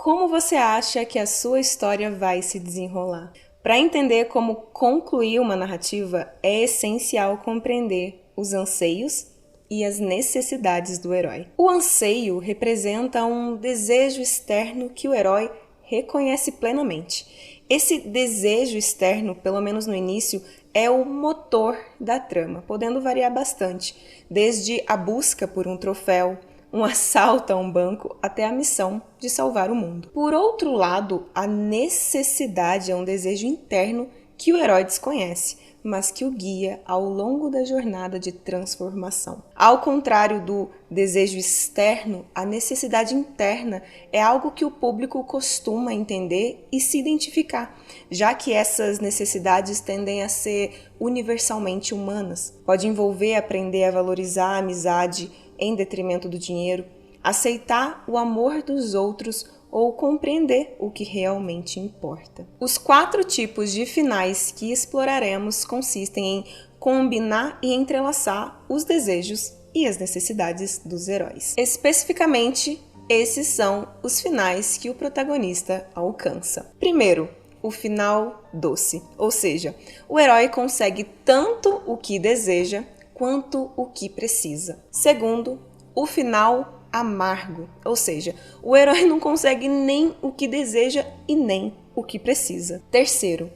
Como você acha que a sua história vai se desenrolar? Para entender como concluir uma narrativa, é essencial compreender os anseios e as necessidades do herói. O anseio representa um desejo externo que o herói reconhece plenamente. Esse desejo externo, pelo menos no início, é o motor da trama, podendo variar bastante, desde a busca por um troféu, um assalto a um banco, até a missão de salvar o mundo. Por outro lado, a necessidade é um desejo interno que o herói desconhece, mas que o guia ao longo da jornada de transformação. Ao contrário do desejo externo, a necessidade interna é algo que o público costuma entender e se identificar, já que essas necessidades tendem a ser universalmente humanas. Pode envolver aprender a valorizar a amizade em detrimento do dinheiro, aceitar o amor dos outros ou compreender o que realmente importa. Os 4 tipos de finais que exploraremos consistem em combinar e entrelaçar os desejos e as necessidades dos heróis. Especificamente, esses são os finais que o protagonista alcança. Primeiro, o final doce, ou seja, o herói consegue tanto o que deseja quanto o que precisa. Segundo, o final amargo, ou seja, o herói não consegue nem o que deseja e nem o que precisa. Terceiro,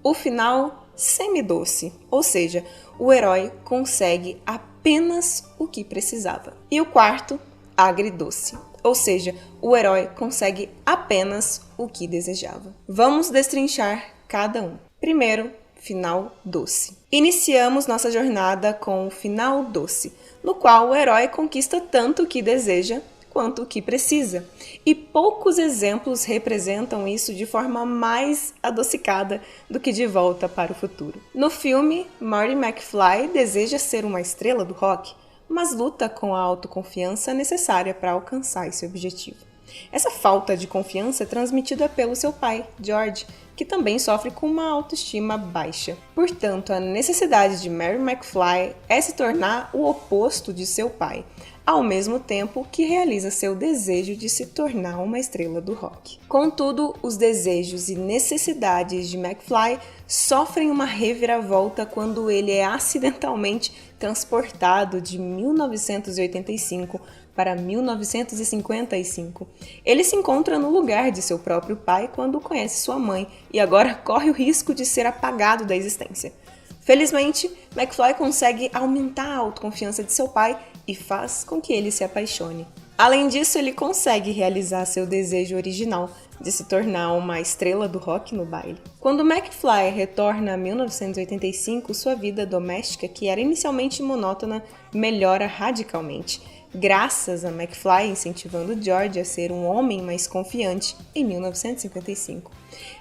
o final semidoce, ou seja, o herói consegue apenas o que precisava. E o quarto, agridoce, ou seja, o herói consegue apenas o que desejava. Vamos destrinchar cada um. Primeiro, final doce. Iniciamos nossa jornada com o final doce, no qual o herói conquista tanto o que deseja quanto o que precisa. E poucos exemplos representam isso de forma mais adocicada do que De Volta para o Futuro. No filme, Marty McFly deseja ser uma estrela do rock, mas luta com a autoconfiança necessária para alcançar esse objetivo. Essa falta de confiança é transmitida pelo seu pai, George, que também sofre com uma autoestima baixa. Portanto, a necessidade de Marty McFly é se tornar o oposto de seu pai, ao mesmo tempo que realiza seu desejo de se tornar uma estrela do rock. Contudo, os desejos e necessidades de McFly sofrem uma reviravolta quando ele é acidentalmente transportado de 1985 para 1955. Ele se encontra no lugar de seu próprio pai quando conhece sua mãe e agora corre o risco de ser apagado da existência. Felizmente, McFly consegue aumentar a autoconfiança de seu pai e faz com que ele se apaixone. Além disso, ele consegue realizar seu desejo original de se tornar uma estrela do rock no baile. Quando McFly retorna a 1985, sua vida doméstica, que era inicialmente monótona, melhora radicalmente, graças a McFly incentivando George a ser um homem mais confiante em 1955.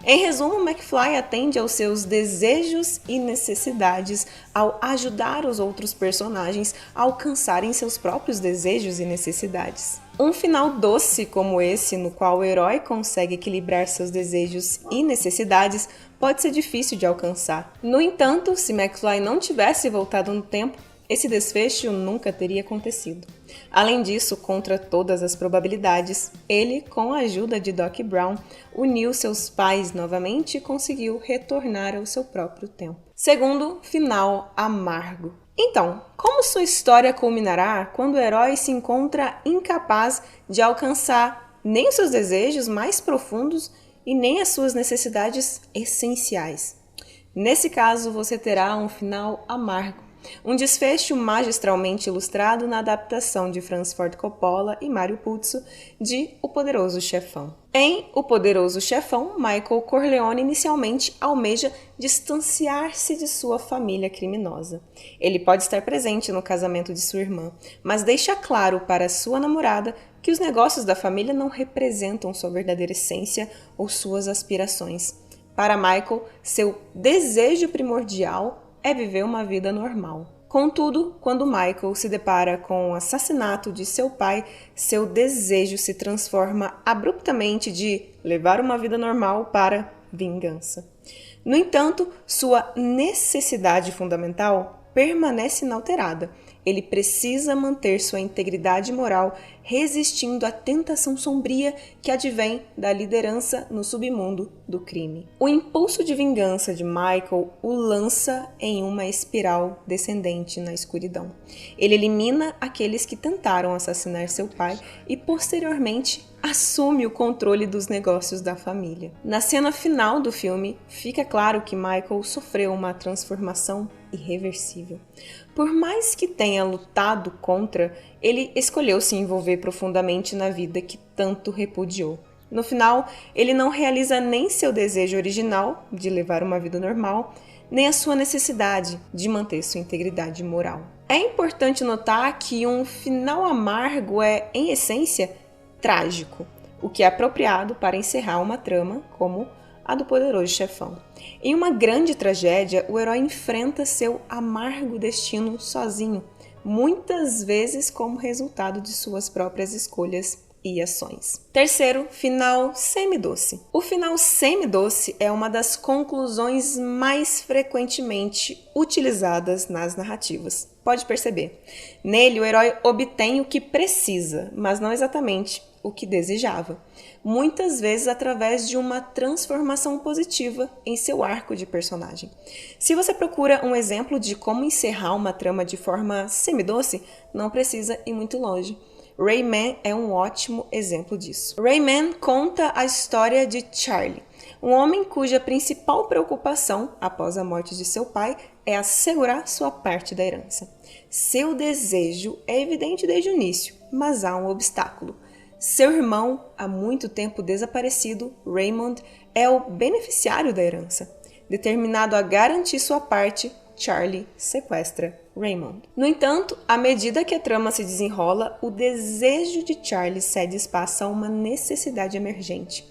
Em resumo, McFly atende aos seus desejos e necessidades ao ajudar os outros personagens a alcançarem seus próprios desejos e necessidades. Um final doce como esse, no qual o herói consegue equilibrar seus desejos e necessidades, pode ser difícil de alcançar. No entanto, se McFly não tivesse voltado no tempo, esse desfecho nunca teria acontecido. Além disso, contra todas as probabilidades, ele, com a ajuda de Doc Brown, uniu seus pais novamente e conseguiu retornar ao seu próprio tempo. Segundo, final amargo. Então, como sua história culminará quando o herói se encontra incapaz de alcançar nem os seus desejos mais profundos e nem as suas necessidades essenciais? Nesse caso, você terá um final amargo. Um desfecho magistralmente ilustrado na adaptação de Francis Ford Coppola e Mario Puzo de O Poderoso Chefão. Em O Poderoso Chefão, Michael Corleone inicialmente almeja distanciar-se de sua família criminosa. Ele pode estar presente no casamento de sua irmã, mas deixa claro para sua namorada que os negócios da família não representam sua verdadeira essência ou suas aspirações. Para Michael, seu desejo primordial é viver uma vida normal. Contudo, quando Michael se depara com o assassinato de seu pai, seu desejo se transforma abruptamente de levar uma vida normal para vingança. No entanto, sua necessidade fundamental permanece inalterada. Ele precisa manter sua integridade moral, resistindo à tentação sombria que advém da liderança no submundo do crime. O impulso de vingança de Michael o lança em uma espiral descendente na escuridão. Ele elimina aqueles que tentaram assassinar seu pai e, posteriormente, assume o controle dos negócios da família. Na cena final do filme, fica claro que Michael sofreu uma transformação irreversível. Por mais que tenha lutado contra, ele escolheu se envolver profundamente na vida que tanto repudiou. No final, ele não realiza nem seu desejo original de levar uma vida normal, nem a sua necessidade de manter sua integridade moral. É importante notar que um final amargo é, em essência, trágico, o que é apropriado para encerrar uma trama como a do Poderoso Chefão. Em uma grande tragédia, o herói enfrenta seu amargo destino sozinho, muitas vezes como resultado de suas próprias escolhas e ações. Terceiro, final semidoce. O final semidoce é uma das conclusões mais frequentemente utilizadas nas narrativas. Pode perceber. Nele, o herói obtém o que precisa, mas não exatamente o que desejava. Muitas vezes através de uma transformação positiva em seu arco de personagem. Se você procura um exemplo de como encerrar uma trama de forma semidoce, não precisa ir muito longe. Rayman é um ótimo exemplo disso. Rayman conta a história de Charlie, um homem cuja principal preocupação, após a morte de seu pai, é assegurar sua parte da herança. Seu desejo é evidente desde o início, mas há um obstáculo. Seu irmão, há muito tempo desaparecido, Raymond, é o beneficiário da herança. Determinado a garantir sua parte, Charlie sequestra Raymond. No entanto, à medida que a trama se desenrola, o desejo de Charlie cede espaço a uma necessidade emergente: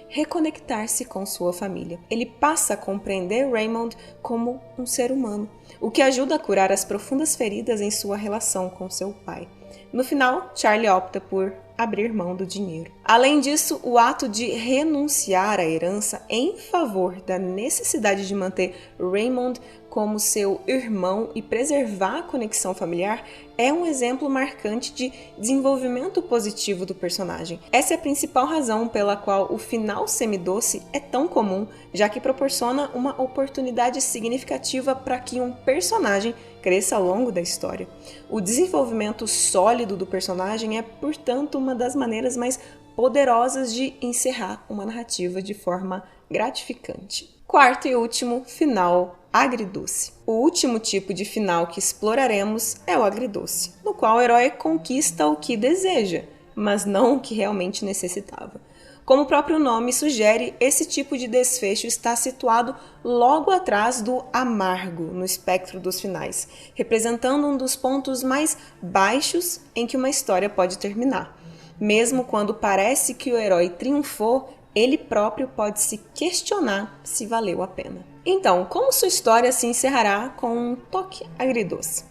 reconectar-se com sua família. Ele passa a compreender Raymond como um ser humano, o que ajuda a curar as profundas feridas em sua relação com seu pai. No final, Charlie opta por abrir mão do dinheiro. Além disso, o ato de renunciar à herança em favor da necessidade de manter Raymond como seu irmão e preservar a conexão familiar é um exemplo marcante de desenvolvimento positivo do personagem. Essa é a principal razão pela qual o final semidoce é tão comum, já que proporciona uma oportunidade significativa para que um personagem cresça ao longo da história. O desenvolvimento sólido do personagem é, portanto, uma das maneiras mais poderosas de encerrar uma narrativa de forma gratificante. Quarto e último, final agridoce. O último tipo de final que exploraremos é o agridoce, no qual o herói conquista o que deseja, mas não o que realmente necessitava. Como o próprio nome sugere, esse tipo de desfecho está situado logo atrás do amargo no espectro dos finais, representando um dos pontos mais baixos em que uma história pode terminar. Mesmo quando parece que o herói triunfou, ele próprio pode se questionar se valeu a pena. Então, como sua história se encerrará com um toque agridoce?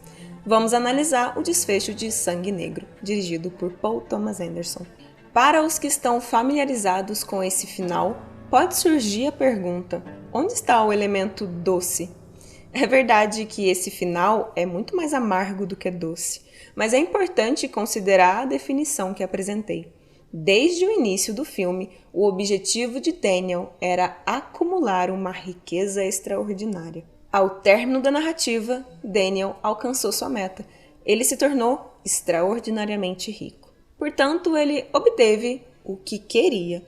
Vamos analisar o desfecho de Sangue Negro, dirigido por Paul Thomas Anderson. Para os que estão familiarizados com esse final, pode surgir a pergunta: onde está o elemento doce? É verdade que esse final é muito mais amargo do que doce, mas é importante considerar a definição que apresentei. Desde o início do filme, o objetivo de Daniel era acumular uma riqueza extraordinária. Ao término da narrativa, Daniel alcançou sua meta. Ele se tornou extraordinariamente rico. Portanto, ele obteve o que queria.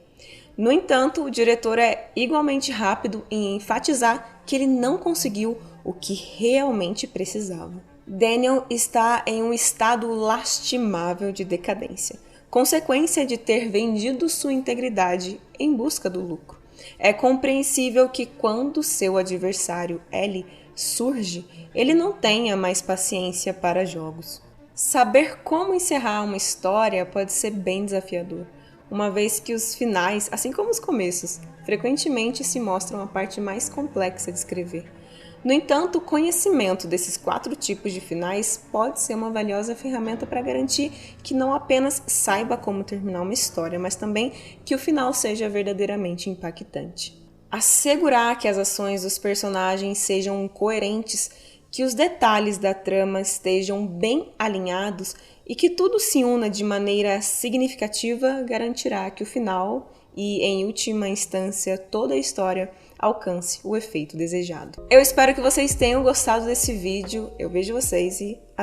No entanto, o diretor é igualmente rápido em enfatizar que ele não conseguiu o que realmente precisava. Daniel está em um estado lastimável de decadência, consequência de ter vendido sua integridade em busca do lucro. É compreensível que quando seu adversário Ellie surge, ele não tenha mais paciência para jogos. Saber como encerrar uma história pode ser bem desafiador, uma vez que os finais, assim como os começos, frequentemente se mostram a parte mais complexa de escrever. No entanto, o conhecimento desses 4 tipos de finais pode ser uma valiosa ferramenta para garantir que não apenas saiba como terminar uma história, mas também que o final seja verdadeiramente impactante. Assegurar que as ações dos personagens sejam coerentes, que os detalhes da trama estejam bem alinhados e que tudo se una de maneira significativa garantirá que o final e, em última instância, toda a história alcance o efeito desejado. Eu espero que vocês tenham gostado desse vídeo. Eu vejo vocês e